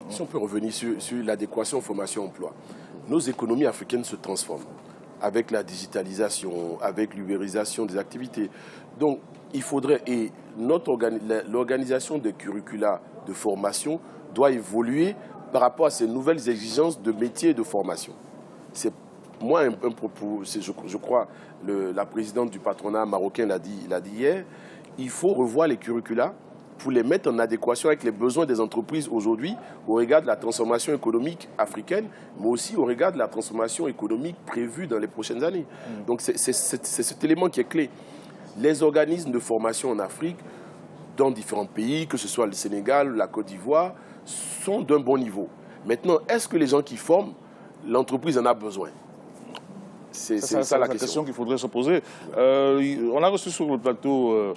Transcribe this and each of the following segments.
Si on peut revenir sur l'adéquation formation-emploi, nos économies africaines se transforment avec la digitalisation, avec l'ubérisation des activités. Donc, il faudrait, et l'organisation des curricula de formation doit évoluer par rapport à ces nouvelles exigences de métier et de formation. C'est moi un propos, je crois, la présidente du patronat marocain l'a dit hier, il faut revoir les curricula pour les mettre en adéquation avec les besoins des entreprises aujourd'hui au regard de la transformation économique africaine, mais aussi au regard de la transformation économique prévue dans les prochaines années. Donc c'est cet élément qui est clé. Les organismes de formation en Afrique, dans différents pays, que ce soit le Sénégal, la Côte d'Ivoire, sont d'un bon niveau. Maintenant, est-ce que les gens qui forment, l'entreprise en a besoin? C'est ça la question qu'il faudrait se poser. On a reçu sur le plateau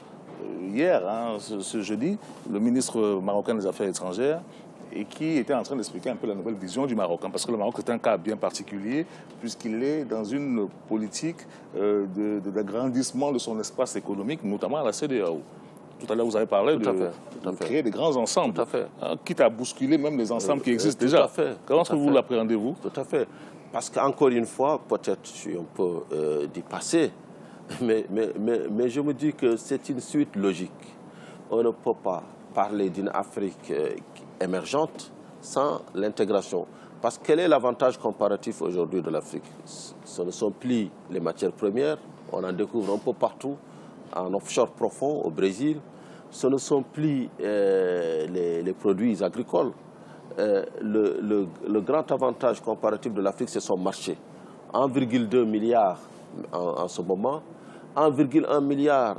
hier, ce jeudi, le ministre marocain des Affaires étrangères et qui était en train d'expliquer un peu la nouvelle vision du Maroc. Parce que le Maroc est un cas bien particulier puisqu'il est dans une politique d'agrandissement de son espace économique, notamment à la CEDEAO. Tout à l'heure, vous avez parlé de créer des grands ensembles, quitte à bousculer même les ensembles qui existent déjà. Comment est-ce que vous l'appréhendez-vous? Tout à fait. Parce qu'encore une fois, peut-être je suis un peu dépassé, mais je me dis que c'est une suite logique. On ne peut pas parler d'une Afrique émergente sans l'intégration. Parce que quel est l'avantage comparatif aujourd'hui de l'Afrique? Ce ne sont plus les matières premières, on en découvre un peu partout, en offshore profond, au Brésil. Ce ne sont plus les produits agricoles. Le grand avantage comparatif de l'Afrique, c'est son marché. 1,2 milliard en ce moment, 1,1 milliard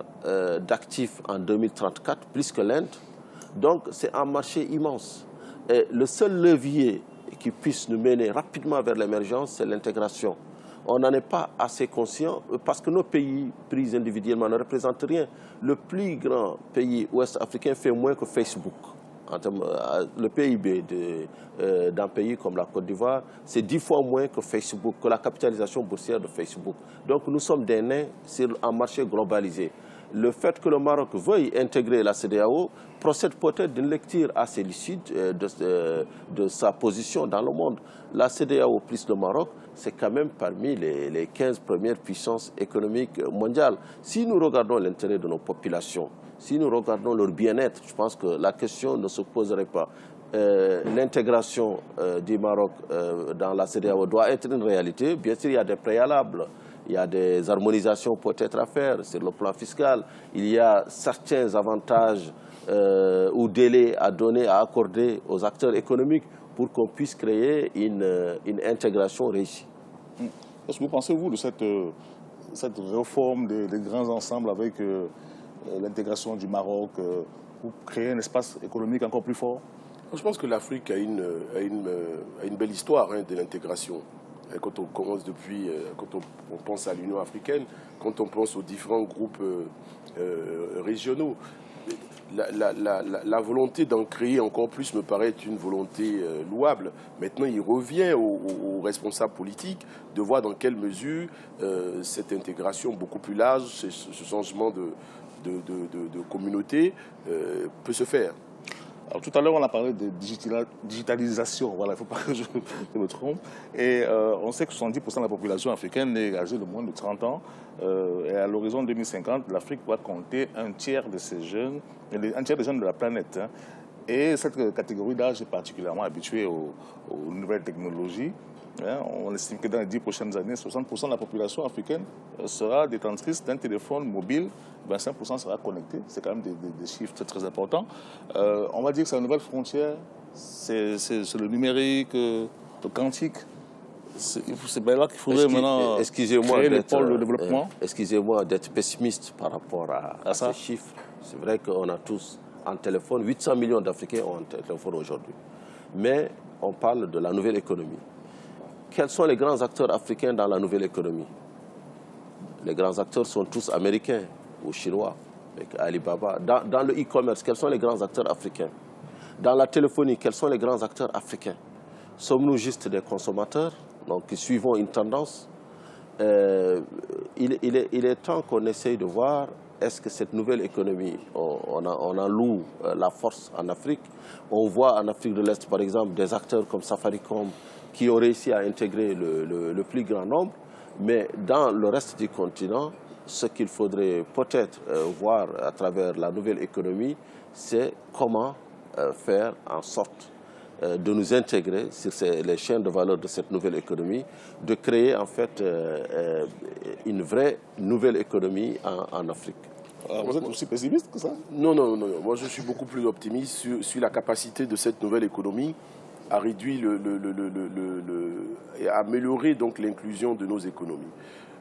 d'actifs en 2034, plus que l'Inde. Donc c'est un marché immense. Et le seul levier qui puisse nous mener rapidement vers l'émergence, c'est l'intégration. On n'en est pas assez conscient parce que nos pays pris individuellement ne représentent rien. Le plus grand pays ouest-africain fait moins que Facebook. Le PIB d'un pays comme la Côte d'Ivoire, c'est 10 fois moins que Facebook, que la capitalisation boursière de Facebook. Donc nous sommes des nains sur un marché globalisé. Le fait que le Maroc veuille intégrer la CEDEAO procède peut-être d'une lecture assez lucide de sa position dans le monde. La CEDEAO plus le Maroc, c'est quand même parmi les 15 premières puissances économiques mondiales. Si nous regardons l'intérêt de nos populations, si nous regardons leur bien-être, je pense que la question ne se poserait pas. L'intégration du Maroc dans la CEDEAO doit être une réalité. Bien sûr, il y a des préalables. Il y a des harmonisations peut-être à faire sur le plan fiscal. Il y a certains avantages ou délais à donner, à accorder aux acteurs économiques pour qu'on puisse créer une intégration réussie. Qu'est-ce que vous pensez, vous, de cette réforme des grands ensembles avec l'intégration du Maroc pour créer un espace économique encore plus fort? Je pense que l'Afrique a une belle histoire de l'intégration. Quand on commence quand on pense à l'Union africaine, quand on pense aux différents groupes régionaux, la volonté d'en créer encore plus me paraît être une volonté louable. Maintenant, il revient aux responsables politiques de voir dans quelle mesure cette intégration beaucoup plus large, ce changement de communauté peut se faire. Alors, tout à l'heure, on a parlé de digitalisation. Voilà, il ne faut pas que je me trompe. Et on sait que 70% de la population africaine est âgée de moins de 30 ans. Et à l'horizon 2050, l'Afrique doit compter un tiers de ces jeunes, un tiers des jeunes de la planète. Et cette catégorie d'âge est particulièrement habituée aux nouvelles technologies. On estime que dans les 10 prochaines années, 60% de la population africaine sera détentrice d'un téléphone mobile, 25% sera connecté. C'est quand même des chiffres très, très importants. On va dire que c'est la nouvelle frontière, c'est le numérique, le quantique. C'est bien là qu'il faudrait maintenant créer les pôles de développement. Excusez-moi d'être pessimiste par rapport à ces chiffres. C'est vrai qu'on a tous un téléphone. 800 millions d'Africains ont un téléphone aujourd'hui. Mais on parle de la nouvelle économie. Quels sont les grands acteurs africains dans la nouvelle économie? Les grands acteurs sont tous américains ou chinois, avec Alibaba. Dans le e-commerce, quels sont les grands acteurs africains? Dans la téléphonie, quels sont les grands acteurs africains? Sommes-nous juste des consommateurs, donc suivons une tendance? Il est temps qu'on essaye de voir est-ce que cette nouvelle économie, on en loue la force en Afrique? On voit en Afrique de l'Est, par exemple, des acteurs comme Safaricom qui ont réussi à intégrer le plus grand nombre, mais dans le reste du continent, ce qu'il faudrait peut-être voir à travers la nouvelle économie, c'est comment faire en sorte de nous intégrer sur les chaînes de valeur de cette nouvelle économie, de créer en fait une vraie nouvelle économie en Afrique. Vous êtes aussi pessimiste que ça? Non, non, non. Moi, je suis beaucoup plus optimiste sur la capacité de cette nouvelle économie à réduire et à améliorer donc l'inclusion de nos économies.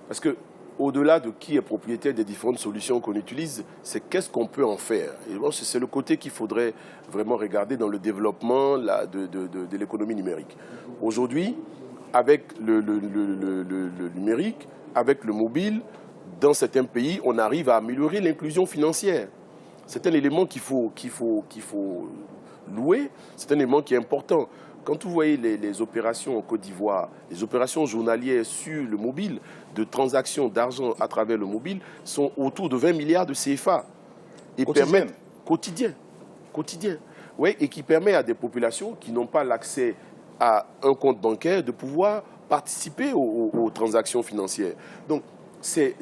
Parce que au-delà de qui est propriétaire des différentes solutions qu'on utilise, c'est qu'est-ce qu'on peut en faire. Et bon, c'est le côté qu'il faudrait vraiment regarder dans le développement de l'économie numérique. Aujourd'hui, avec le numérique, avec le mobile, dans certains pays, on arrive à améliorer l'inclusion financière. C'est un élément qu'il faut louer, c'est un élément qui est important. Quand vous voyez les opérations en Côte d'Ivoire, les opérations journalières sur le mobile, de transactions d'argent à travers le mobile, sont autour de 20 milliards de CFA. Et permettent, quotidien. Oui, et qui permet à des populations qui n'ont pas l'accès à un compte bancaire de pouvoir participer aux transactions financières. Donc, c'est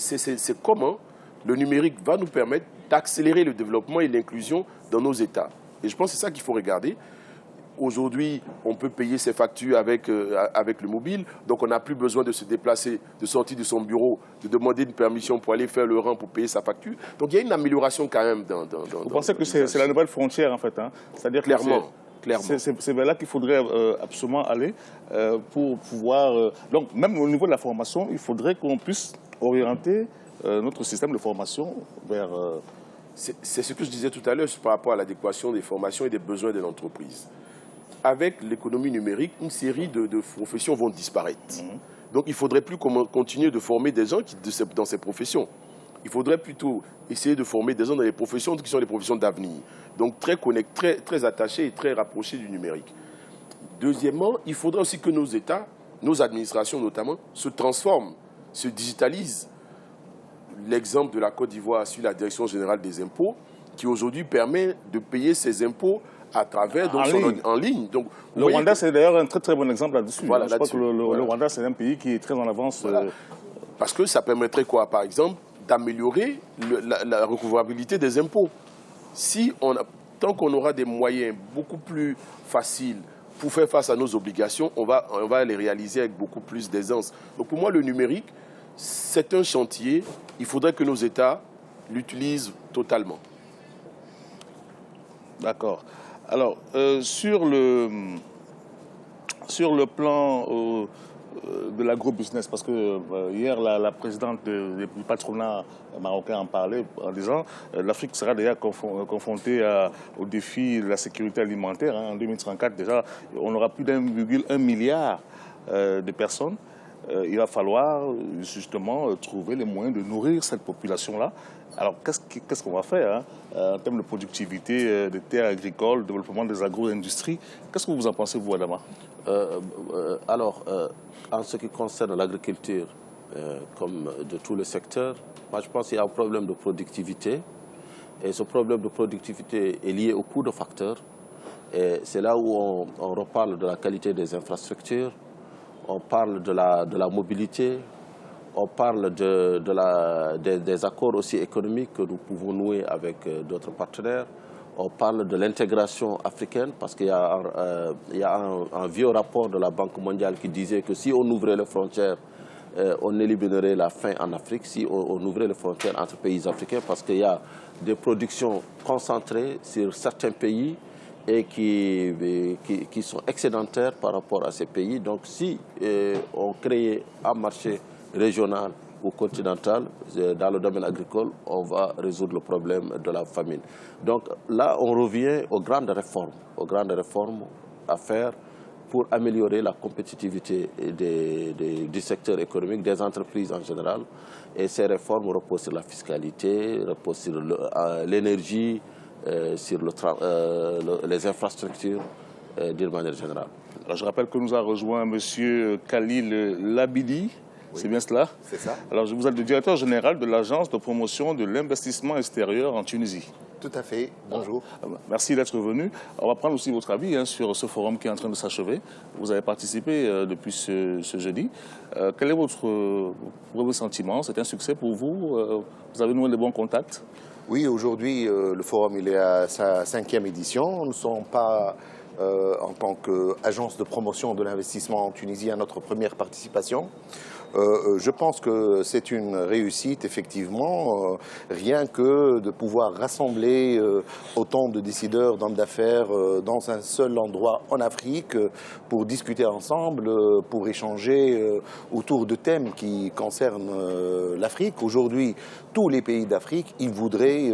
comment le numérique va nous permettre d'accélérer le développement et l'inclusion dans nos États. Et je pense que c'est ça qu'il faut regarder. Aujourd'hui, on peut payer ses factures avec le mobile, donc on n'a plus besoin de se déplacer, de sortir de son bureau, de demander une permission pour aller faire le rang pour payer sa facture. Donc il y a une amélioration quand même. Vous pensez que c'est la nouvelle frontière en fait, hein? C'est-à-dire clairement. C'est vers là qu'il faudrait absolument aller pour pouvoir... donc même au niveau de la formation, il faudrait qu'on puisse orienter notre système de formation vers... C'est ce que je disais tout à l'heure par rapport à l'adéquation des formations et des besoins de l'entreprise. Avec l'économie numérique, une série de professions vont disparaître. Donc il ne faudrait plus continuer de former des gens dans ces professions. Il faudrait plutôt essayer de former des gens dans les professions qui sont les professions d'avenir. Donc très attachés et très rapprochés du numérique. Deuxièmement, il faudrait aussi que nos États, nos administrations notamment, se transforment, se digitalisent. L'exemple de la Côte d'Ivoire sur la Direction générale des impôts, qui aujourd'hui permet de payer ses impôts à travers en ligne. Donc, le Rwanda, c'est d'ailleurs un très bon exemple là-dessus. Voilà, je crois que le Rwanda, c'est un pays qui est très en avance. Voilà. Parce que ça permettrait quoi, par exemple, d'améliorer la recouvrabilité des impôts. Tant qu'on aura des moyens beaucoup plus faciles pour faire face à nos obligations, on va les réaliser avec beaucoup plus d'aisance. Donc pour moi, le numérique, c'est un chantier. Il faudrait que nos États l'utilisent totalement. D'accord. Alors, sur le plan de l'agrobusiness, parce que hier, la présidente du patronat marocain en parlait en disant l'Afrique sera déjà confrontée au défi de la sécurité alimentaire. Hein. En 2034, déjà, on aura plus d'1,1 milliard de personnes. Il va falloir justement trouver les moyens de nourrir cette population-là. Alors, qu'est-ce qu'on va faire hein, en termes de productivité des terres agricoles, développement des agro-industries? Qu'est-ce que vous en pensez, vous, Adama? En ce qui concerne l'agriculture, comme de tout le secteur, moi, je pense qu'il y a un problème de productivité. Et ce problème de productivité est lié au coût de facteurs. Et c'est là où on reparle de la qualité des infrastructures, on parle de la mobilité, on parle des accords aussi économiques que nous pouvons nouer avec d'autres partenaires. On parle de l'intégration africaine parce qu'il y a un vieux rapport de la Banque mondiale qui disait que si on ouvrait les frontières, on éliminerait la faim en Afrique, si on ouvrait les frontières entre pays africains parce qu'il y a des productions concentrées sur certains pays et qui sont excédentaires par rapport à ces pays. Donc si on créait un marché régional ou continental dans le domaine agricole, on va résoudre le problème de la famine. Donc là, on revient aux grandes réformes à faire pour améliorer la compétitivité du secteur économique, des entreprises en général. Et ces réformes reposent sur la fiscalité, reposent sur l'énergie, sur les infrastructures d'une manière générale. Alors, je rappelle que nous a rejoint M. Khalil Labidi, C'est bien cela? C'est ça. Alors, vous êtes le directeur général de l'Agence de promotion de l'investissement extérieur en Tunisie. Tout à fait. Bonjour. Merci d'être venu. On va prendre aussi votre avis sur ce forum qui est en train de s'achever. Vous avez participé depuis ce jeudi. Quel est votre sentiment? C'est un succès pour vous? Vous avez noué de bons contacts? Oui, aujourd'hui, le forum il est à sa 5e édition. Nous ne sommes pas, en tant qu'agence de promotion de l'investissement en Tunisie, à notre première participation. Je pense que c'est une réussite, effectivement, rien que de pouvoir rassembler autant de décideurs, d'hommes d'affaires dans un seul endroit en Afrique pour discuter ensemble, pour échanger autour de thèmes qui concernent l'Afrique. Aujourd'hui, tous les pays d'Afrique, ils voudraient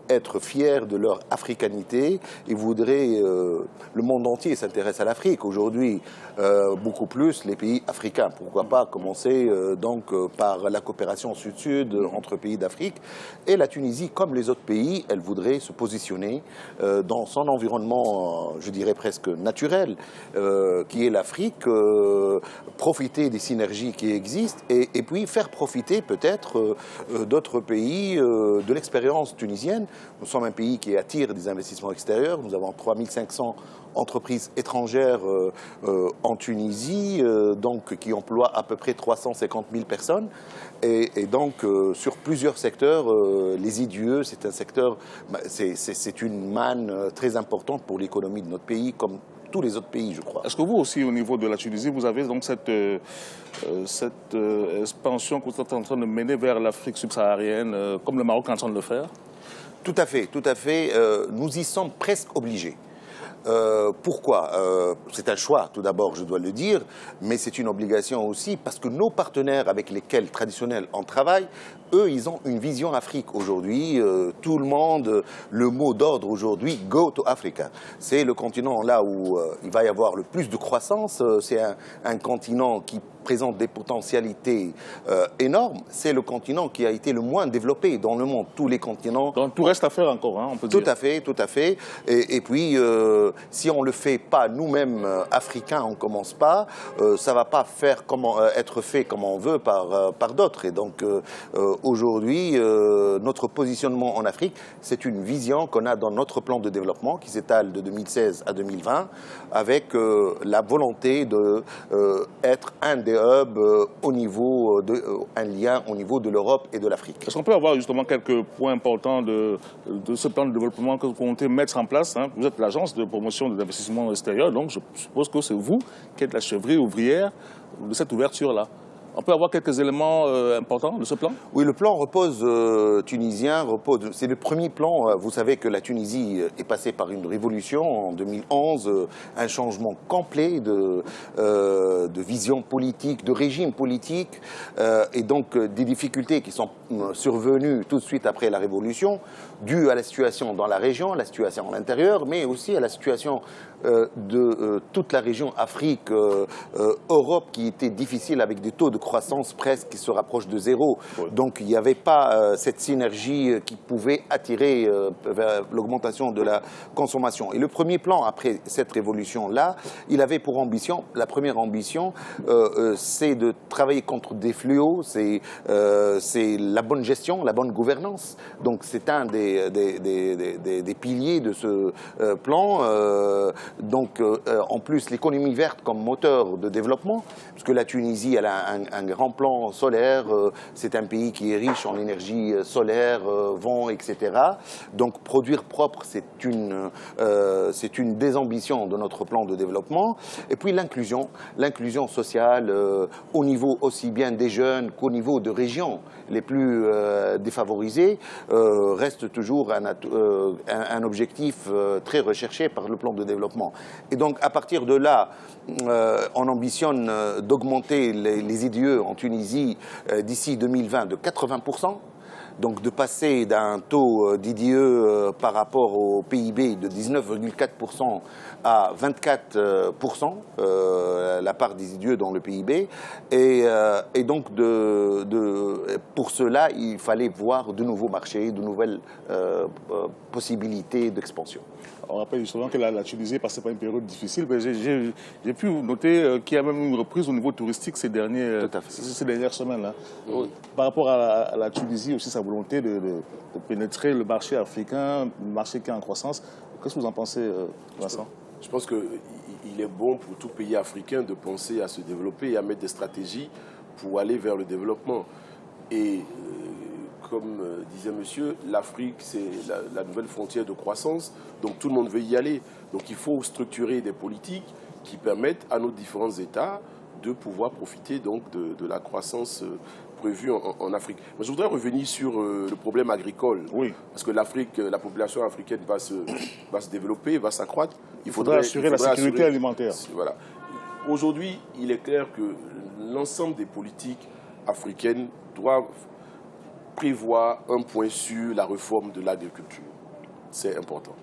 être fiers de leur africanité, ils voudraient... le monde entier s'intéresse à l'Afrique aujourd'hui, beaucoup plus les pays africains. Pourquoi pas commencer par la coopération sud-sud entre pays d'Afrique. Et la Tunisie, comme les autres pays, elle voudrait se positionner dans son environnement, je dirais presque naturel, qui est l'Afrique, profiter des synergies qui existent et puis faire profiter peut-être d'autres pays de l'expérience tunisienne. Nous sommes un pays qui attire des investissements extérieurs. Nous avons 3500 entreprises étrangères en Tunisie, qui emploient à peu près 350 000 personnes. Et donc, sur plusieurs secteurs, les IDIE, c'est un secteur, c'est une manne très importante pour l'économie de notre pays, comme tous les autres pays, je crois. Est-ce que vous aussi, au niveau de la Tunisie, vous avez donc cette expansion que vous êtes en train de mener vers l'Afrique subsaharienne, comme le Maroc est en train de le faire? Tout à fait, tout à fait. Nous y sommes presque obligés. Pourquoi? C'est un choix, tout d'abord, je dois le dire, mais c'est une obligation aussi parce que nos partenaires avec lesquels, traditionnels, on travaille, eux, ils ont une vision Afrique aujourd'hui. Tout le monde, le mot d'ordre aujourd'hui, go to Africa. C'est le continent là où il va y avoir le plus de croissance. C'est un continent qui présente des potentialités énormes. C'est le continent qui a été le moins développé dans le monde. Tous les continents... Donc tout reste à faire encore, hein, on peut dire. Tout à fait, tout à fait. Et puis, si on ne le fait pas nous-mêmes, Africains, on ne commence pas, ça ne va pas être fait comme on veut par d'autres. Et donc, aujourd'hui, notre positionnement en Afrique, c'est une vision qu'on a dans notre plan de développement qui s'étale de 2016 à 2020, avec la volonté d'être un des hubs un lien au niveau de l'Europe et de l'Afrique. Est-ce qu'on peut avoir justement quelques points importants de ce plan de développement que vous comptez mettre en place, hein? Vous êtes l'agence de promotion de l'investissement extérieur, donc je suppose que c'est vous qui êtes la cheville ouvrière de cette ouverture-là. On peut avoir quelques éléments importants de ce plan? Oui, le plan tunisien repose. C'est le premier plan. Vous savez que la Tunisie est passée par une révolution en 2011, un changement complet de vision politique, de régime politique, et donc des difficultés qui sont survenues tout de suite après la révolution, dues à la situation dans la région, la situation à l'intérieur, mais aussi à la situation de toute la région Afrique, Europe, qui était difficile avec des taux de croissance presque qui se rapprochent de zéro. Oui. Donc il n'y avait pas cette synergie qui pouvait attirer vers l'augmentation de la consommation. Et le premier plan, après cette révolution-là, il avait pour ambition, la première ambition, c'est de travailler contre des fléaux, c'est la bonne gestion, la bonne gouvernance. Donc c'est un des piliers de ce plan. En plus, l'économie verte comme moteur de développement, parce que la Tunisie, elle a un grand plan solaire, c'est un pays qui est riche en énergie solaire, vent, etc. Donc produire propre, c'est une des ambitions de notre plan de développement. Et puis l'inclusion sociale au niveau aussi bien des jeunes qu'au niveau de régions les plus défavorisées, reste toujours un objectif très recherché par le plan de développement. Et donc à partir de là, on ambitionne d'augmenter les IDIE en Tunisie d'ici 2020 de 80%. Donc de passer d'un taux d'IDIE par rapport au PIB de 19,4% à 24%, la part des IDIE dans le PIB. Et donc pour cela, il fallait voir de nouveaux marchés, de nouvelles possibilités d'expansion. On rappelle justement que la Tunisie est passée par une période difficile, mais j'ai pu noter qu'il y a même une reprise au niveau touristique ces dernières semaines. Hein. Oui. Par rapport à la Tunisie, aussi sa volonté de pénétrer le marché africain, le marché qui est en croissance. Qu'est-ce que vous en pensez, Vincent? Je pense qu'il est bon pour tout pays africain de penser à se développer et à mettre des stratégies pour aller vers le développement. Et comme disait monsieur, l'Afrique, c'est la nouvelle frontière de croissance, donc tout le monde veut y aller. Donc il faut structurer des politiques qui permettent à nos différents États de pouvoir profiter donc de la croissance prévue en Afrique. Mais je voudrais revenir sur le problème agricole. Oui. Parce que l'Afrique, la population africaine va se développer, va s'accroître. Il faudra assurer la sécurité alimentaire. Voilà. Aujourd'hui, il est clair que l'ensemble des politiques africaines doivent prévoir un point sur la réforme de l'agriculture. C'est important.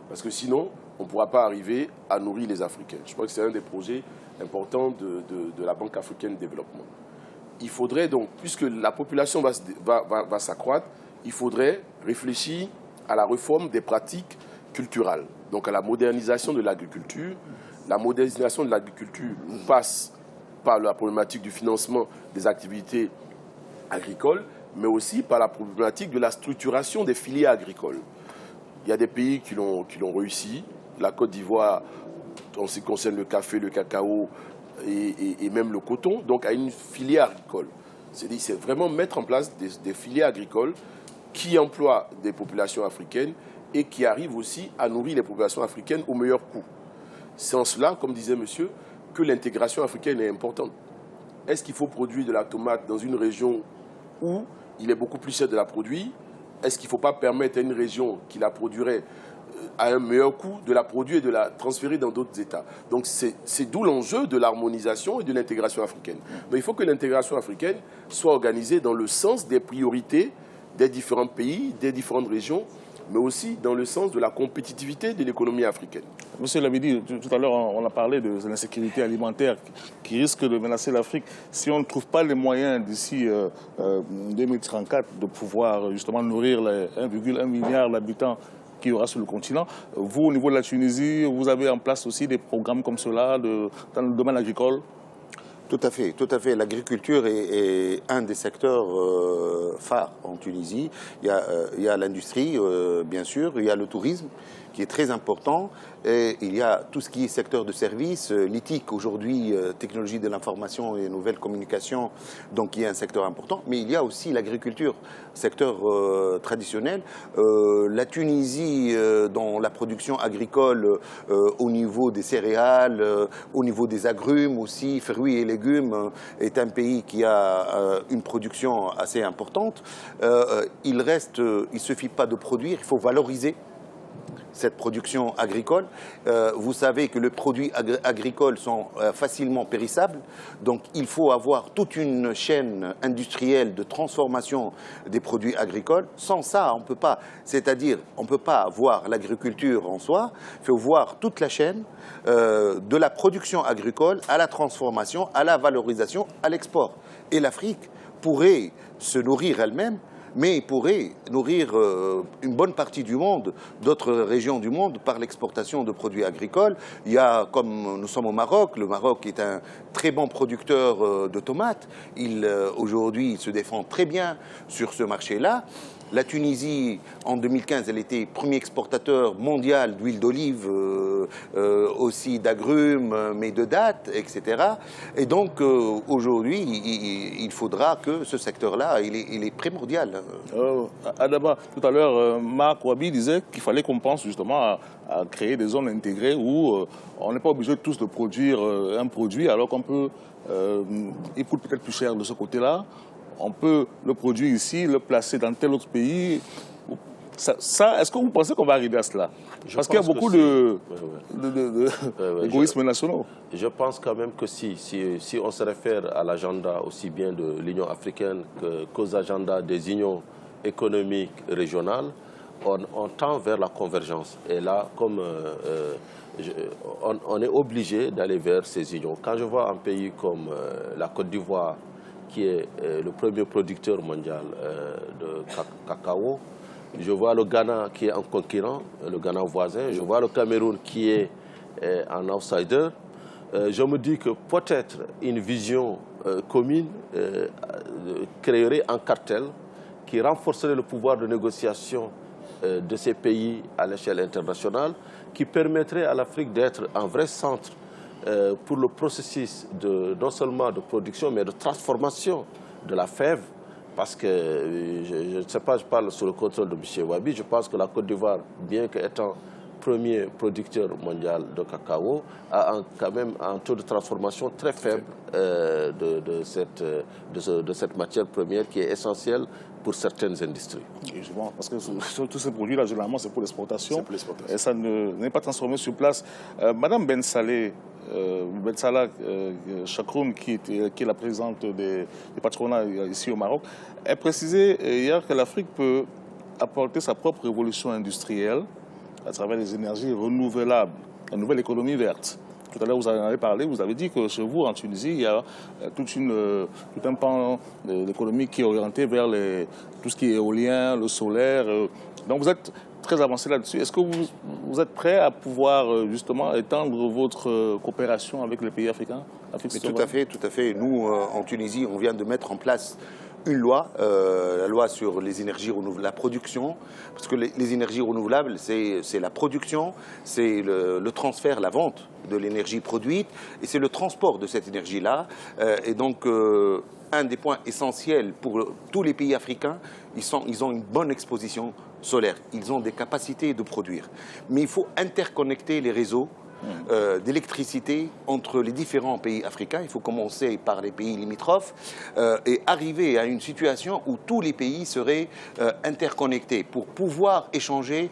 Parce que sinon, on ne pourra pas arriver à nourrir les Africains. Je crois que c'est un des projets importants de la Banque africaine de développement. Il faudrait donc, puisque la population va s'accroître, il faudrait réfléchir à la réforme des pratiques culturelles, donc à la modernisation de l'agriculture. La modernisation de l'agriculture passe par la problématique du financement des activités agricoles, mais aussi par la problématique de la structuration des filières agricoles. Il y a des pays qui l'ont réussi. La Côte d'Ivoire, en ce qui concerne le café, le cacao et même le coton, donc a une filière agricole. C'est vraiment mettre en place des filières agricoles qui emploient des populations africaines et qui arrivent aussi à nourrir les populations africaines au meilleur coût. C'est en cela, comme disait monsieur, que l'intégration africaine est importante. Est-ce qu'il faut produire de la tomate dans une région où il est beaucoup plus cher de la produire? Est-ce qu'il ne faut pas permettre à une région qui la produirait à un meilleur coût de la produire et de la transférer dans d'autres États? Donc c'est d'où l'enjeu de l'harmonisation et de l'intégration africaine. Mais il faut que l'intégration africaine soit organisée dans le sens des priorités des différents pays, des différentes régions, mais aussi dans le sens de la compétitivité de l'économie africaine. Monsieur Labidi, tout à l'heure, on a parlé de l'insécurité alimentaire qui risque de menacer l'Afrique. Si on ne trouve pas les moyens d'ici 2034 de pouvoir justement nourrir les 1,1 milliard d'habitants qu'il y aura sur le continent, vous, au niveau de la Tunisie, vous avez en place aussi des programmes comme cela dans le domaine agricole? Tout à fait, tout à fait. L'agriculture est un des secteurs phares en Tunisie. Il y a l'industrie, bien sûr, il y a le tourisme qui est très important, et il y a tout ce qui est secteur de services, l'ITIC aujourd'hui, technologie de l'information et nouvelles communications, donc qui est un secteur important, mais il y a aussi l'agriculture, secteur traditionnel. La Tunisie, dans la production agricole, au niveau des céréales, au niveau des agrumes aussi, fruits et légumes, est un pays qui a une production assez importante. Il ne suffit pas de produire, il faut valoriser cette production agricole. Vous savez que les produits agricoles sont facilement périssables, donc il faut avoir toute une chaîne industrielle de transformation des produits agricoles. Sans ça, on ne peut pas, c'est-à-dire on ne peut pas voir l'agriculture en soi, il faut voir toute la chaîne de la production agricole à la transformation, à la valorisation, à l'export. Et l'Afrique pourrait se nourrir elle-même, mais pourrait nourrir une bonne partie du monde, d'autres régions du monde, par l'exportation de produits agricoles. Il y a, comme nous sommes au Maroc, le Maroc est un très bon producteur de tomates. Aujourd'hui, il se défend très bien sur ce marché-là. La Tunisie, en 2015, elle était premier exportateur mondial d'huile d'olive, aussi d'agrumes, mais de dattes, etc. Et donc, aujourd'hui, il faudra que ce secteur-là, il est primordial. Adama, tout à l'heure, Marc Ouabi disait qu'il fallait qu'on pense justement à créer des zones intégrées où on n'est pas obligé tous de produire un produit, alors qu'on peut, il coûte peut-être plus cher de ce côté-là. On peut le produire ici, le placer dans tel autre pays. Ça, est-ce que vous pensez qu'on va arriver à cela? Parce qu'il y a beaucoup d'égoïsmes nationaux. Je pense quand même que si on se réfère à l'agenda aussi bien de l'Union africaine qu'aux agendas des unions économiques régionales, on tend vers la convergence. Et là, comme on est obligé d'aller vers ces unions. Quand je vois un pays comme la Côte d'Ivoire, qui est le premier producteur mondial de cacao, Je vois le Ghana qui est un concurrent, le Ghana voisin. Je vois le Cameroun qui est un outsider. Je me dis que peut-être une vision commune créerait un cartel qui renforcerait le pouvoir de négociation de ces pays à l'échelle internationale, qui permettrait à l'Afrique d'être un vrai centre pour le processus non seulement de production, mais de transformation de la fève. Parce que, je ne sais pas, je parle sous le contrôle de M. Wabi, je pense que la Côte d'Ivoire, bien qu'étant premier producteur mondial de cacao, a quand même un taux de transformation très faible de cette matière première qui est essentielle pour certaines industries. Justement, parce que tous ces produits-là, généralement, c'est pour l'exportation. C'est pour l'exportation. Et ça n'est pas transformé sur place. Madame Bensalé, Bensala Chakroun, qui est la présidente des patronats ici au Maroc, a précisé hier que l'Afrique peut apporter sa propre révolution industrielle à travers les énergies renouvelables, la nouvelle économie verte. Tout à l'heure, vous en avez parlé, vous avez dit que chez vous, en Tunisie, il y a tout un pan de l'économie qui est orienté vers tout ce qui est éolien, le solaire. Donc vous êtes très avancé là-dessus. Est-ce que vous êtes prêt à pouvoir justement étendre votre coopération avec les pays africains? Tout à fait. Nous, en Tunisie, on vient de mettre en place une loi, la loi sur les énergies renouvelables, la production, parce que les énergies renouvelables, c'est la production, c'est le transfert, la vente de l'énergie produite, et c'est le transport de cette énergie-là. Et donc, un des points essentiels pour tous les pays africains, ils ont une bonne exposition solaire, ils ont des capacités de produire. Mais il faut interconnecter les réseaux d'électricité entre les différents pays africains. Il faut commencer par les pays limitrophes et arriver à une situation où tous les pays seraient interconnectés pour pouvoir échanger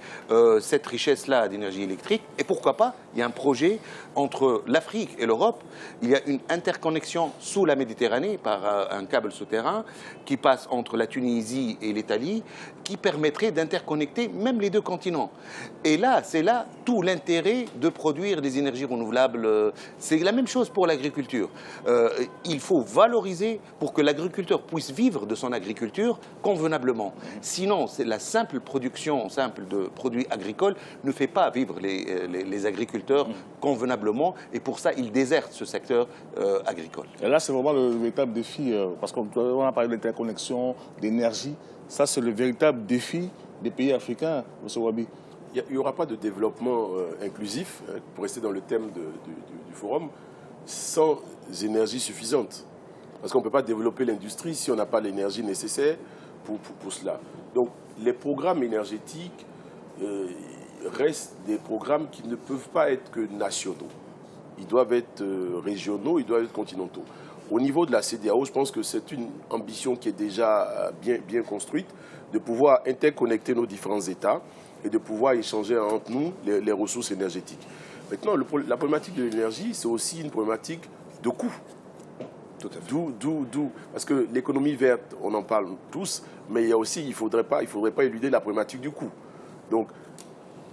cette richesse-là d'énergie électrique. Et pourquoi pas, il y a un projet entre l'Afrique et l'Europe. Il y a une interconnexion sous la Méditerranée par un câble souterrain qui passe entre la Tunisie et l'Italie, qui permettrait d'interconnecter même les deux continents. Et là, c'est là tout l'intérêt de produire des énergies renouvelables. C'est la même chose pour l'agriculture. Il faut valoriser pour que l'agriculteur puisse vivre de son agriculture convenablement. Sinon, c'est la simple production de produits agricoles ne fait pas vivre les agriculteurs convenablement, et pour ça, ils désertent ce secteur agricole. Et là, c'est vraiment le véritable défi, parce qu'on a parlé d'interconnexion, d'énergie. Ça, c'est le véritable défi des pays africains, M. Wabi. Il n'y aura pas de développement inclusif, pour rester dans le thème du forum, sans énergie suffisante. Parce qu'on ne peut pas développer l'industrie si on n'a pas l'énergie nécessaire pour cela. Donc, les programmes énergétiques restent des programmes qui ne peuvent pas être que nationaux. Ils doivent être régionaux, ils doivent être continentaux. Au niveau de la CEDEAO, je pense que c'est une ambition qui est déjà bien construite, de pouvoir interconnecter nos différents États et de pouvoir échanger entre nous les ressources énergétiques. Maintenant, la problématique de l'énergie, c'est aussi une problématique de coût. Tout à fait. Parce que l'économie verte, on en parle tous, mais il y a aussi, il ne faudrait pas éluder la problématique du coût. Donc,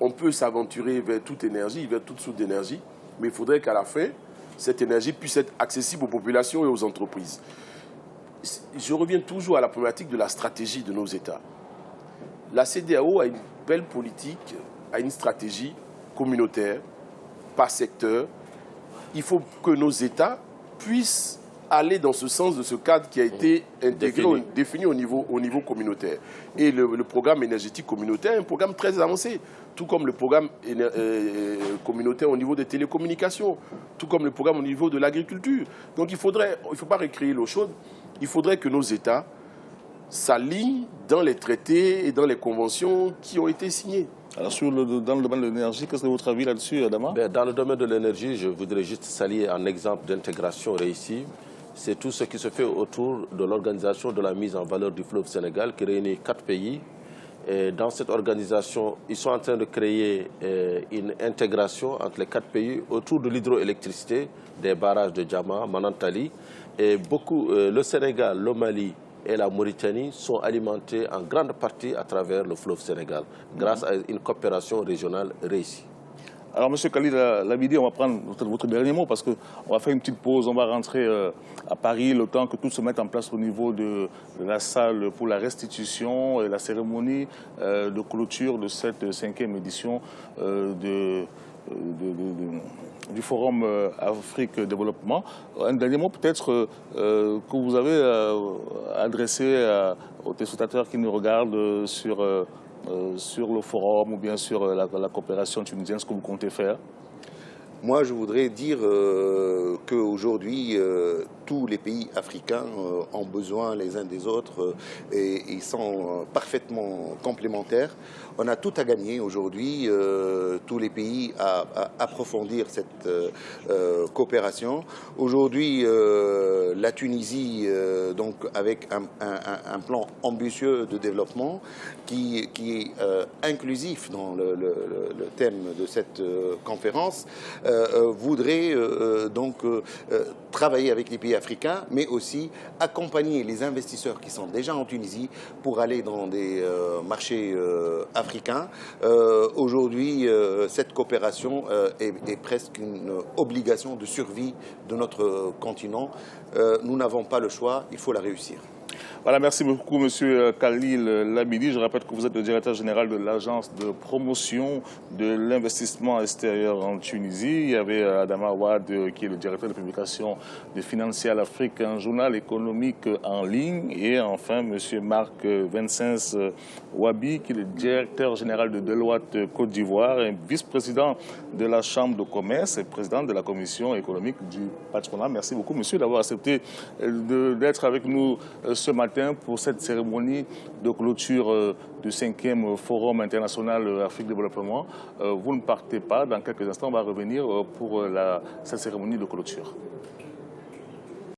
on peut s'aventurer vers toute énergie, vers toute source d'énergie, mais il faudrait qu'à la fin, cette énergie puisse être accessible aux populations et aux entreprises. Je reviens toujours à la problématique de la stratégie de nos États. La CEDEAO a une belle politique, a une stratégie communautaire, par secteur. Il faut que nos États puissent aller dans ce sens de ce cadre qui a été intégré, défini au niveau communautaire. Et le programme énergétique communautaire est un programme très avancé, tout comme le programme communautaire au niveau des télécommunications, tout comme le programme au niveau de l'agriculture. Donc il ne faut pas réécrire l'eau chaude, il faudrait que nos États s'alignent dans les traités et dans les conventions qui ont été signées. Alors dans le domaine de l'énergie, qu'est-ce que votre avis là-dessus, Adama? Dans le domaine de l'énergie, je voudrais juste saluer un exemple d'intégration réussie. C'est tout ce qui se fait autour de l'organisation de la mise en valeur du fleuve Sénégal qui réunit 4 pays. Et dans cette organisation, ils sont en train de créer une intégration entre les 4 pays autour de l'hydroélectricité, des barrages de Djama, Manantali. Et le Sénégal, le Mali et la Mauritanie sont alimentés en grande partie à travers le fleuve Sénégal, grâce à une coopération régionale réussie. Alors, M. Khalil Lamidi, on va prendre votre dernier mot parce qu'on va faire une petite pause. On va rentrer à Paris le temps que tout se mette en place au niveau de la salle pour la restitution et la cérémonie de clôture de cette 5e édition du Forum Afrique Développement. Un dernier mot peut-être que vous avez adressé aux téléspectateurs qui nous regardent sur le forum ou bien sur la coopération tunisienne, ce que vous comptez faire? Moi, je voudrais dire qu'aujourd'hui, tous les pays africains ont besoin les uns des autres et ils sont parfaitement complémentaires. On a tout à gagner aujourd'hui, tous les pays, à approfondir cette coopération. Aujourd'hui, la Tunisie, donc avec un plan ambitieux de développement qui est inclusif dans le thème de cette conférence, voudrait donc travailler avec les pays africains, mais aussi accompagner les investisseurs qui sont déjà en Tunisie pour aller dans des marchés africains. Aujourd'hui, cette coopération est presque une obligation de survie de notre continent. Nous n'avons pas le choix, il faut la réussir. Voilà, merci beaucoup, M. Khalil Lamidi. Je rappelle que vous êtes le directeur général de l'agence de promotion de l'investissement extérieur en Tunisie. Il y avait Adama Ouad, qui est le directeur de publication de Financial Afrique, un journal économique en ligne. Et enfin, M. Marc Vincens Wabi, qui est le directeur général de Deloitte Côte d'Ivoire, et vice-président de la Chambre de commerce et président de la commission économique du patronat. Merci beaucoup, monsieur, d'avoir accepté d'être avec nous ce matin pour cette cérémonie de clôture du 5e Forum international Afrique Développement. Vous ne partez pas, dans quelques instants, on va revenir pour cette cérémonie de clôture.